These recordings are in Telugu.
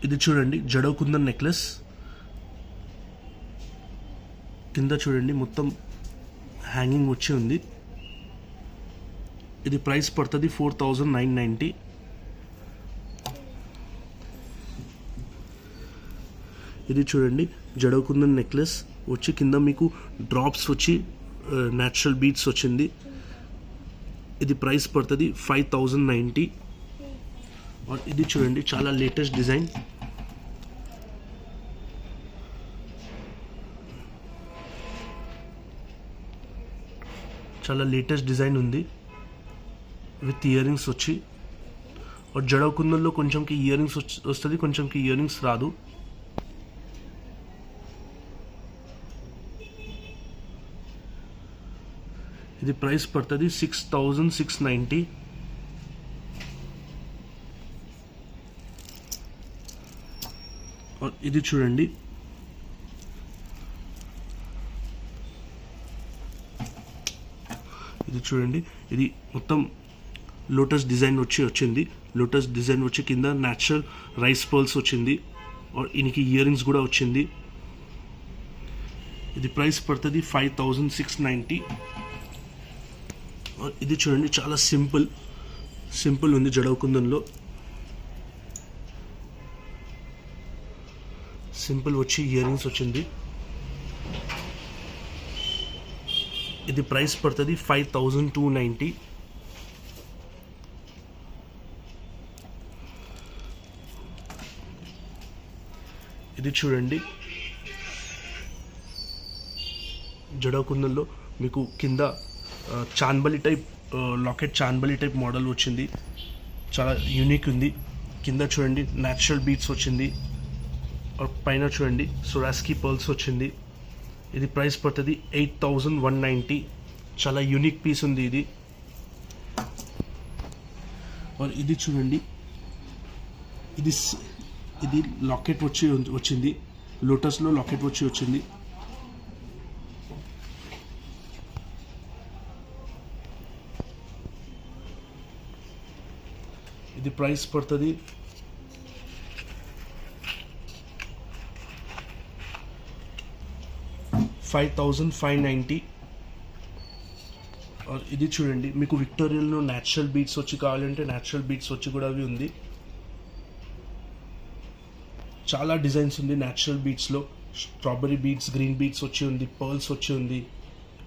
ఇది చూడండి జడో కుందన్ నెక్లెస్, కింద చూడండి మొత్తం హ్యాంగింగ్ వచ్చి ఉంది. ఇది ప్రైస్ పడుతుంది 4990. ఇది చూడండి జడో కుందన్ నెక్లెస్ వచ్చి కింద మీకు డ్రాప్స్ వచ్చి న్యాచురల్ బీడ్స్ వచ్చింది. ఇది ప్రైస్ పడుతుంది 5090. ఇది చూడండి చాలా లేటెస్ట్ డిజైన్, చాలా లేటెస్ట్ డిజైన్ ఉంది విత్ ఇయర్ రింగ్స్ వచ్చి. జడో కుందన్లో కొంచెంకి ఇయర్ రింగ్స్ వస్తుంది, కొంచెంకి ఇయర్ రింగ్స్ రాదు. ఇది ప్రైస్ పడుతుంది 6690. ఇది చూడండి ఇది మొత్తం లోటస్ డిజైన్ వచ్చింది. లోటస్ డిజైన్ వచ్చి కింద న్యాచురల్ రైస్ పర్ల్స్ వచ్చింది. ఇనికి ఇయర్ రింగ్స్ కూడా వచ్చింది. ఇది ప్రైస్ పడుతుంది 5690. ఇది చూడండి చాలా సింపుల్ ఉంది జడో కుందన్లో. సింపుల్ వచ్చి ఇయర్ రింగ్స్ వచ్చింది. ఇది ప్రైస్ పడుతుంది 5290. ఇది చూడండి జడో కుందన్లో మీకు కింద చాన్బలి టైప్ లాకెట్, చాన్బలి టైప్ మోడల్ వచ్చింది. చాలా యూనిక్ ఉంది. కింద చూడండి న్యాచురల్ బీట్స్ వచ్చింది. పైన చూడండి సొరాస్కీ పర్ల్స్ వచ్చింది. ఇది ప్రైస్ పడుతుంది 8190. చాలా యూనిక్ పీస్ ఉంది ఇది. ఇది చూడండి ఇది లాకెట్ వచ్చింది. లోటస్లో లాకెట్ వచ్చింది. ఇది ప్రైస్ పడుతుంది 5590. ఇది చూడండి మీకు విక్టోరియల్లో న్యాచురల్ బీట్స్ వచ్చి కావాలంటే న్యాచురల్ బీట్స్ వచ్చి కూడా అవి ఉంది. చాలా డిజైన్స్ ఉంది న్యాచురల్ బీట్స్లో. స్ట్రాబెరీ బీట్స్, గ్రీన్ బీట్స్ వచ్చి ఉంది, పర్ల్స్ వచ్చి ఉంది.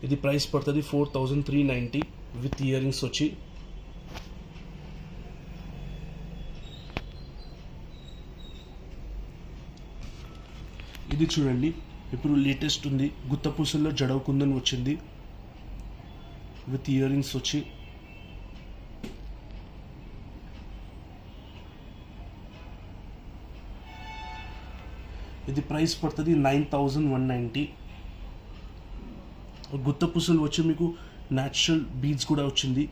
ఇది ప్రైస్ పడుతుంది 4390 విత్ ఇయర్ రింగ్స్ వచ్చి. ఇది చూడండి ఇప్పుడు లేటెస్ట్ ఉంది, గుత్తపూసల్లో జడో కుందన్ వచ్చింది విత్ ఇయర్ రింగ్స్ వచ్చి. ఇది ప్రైస్ పడుతుంది 9190. గుత్తపూసలు వచ్చి మీకు న్యాచురల్ బీడ్స్ కూడా వచ్చింది.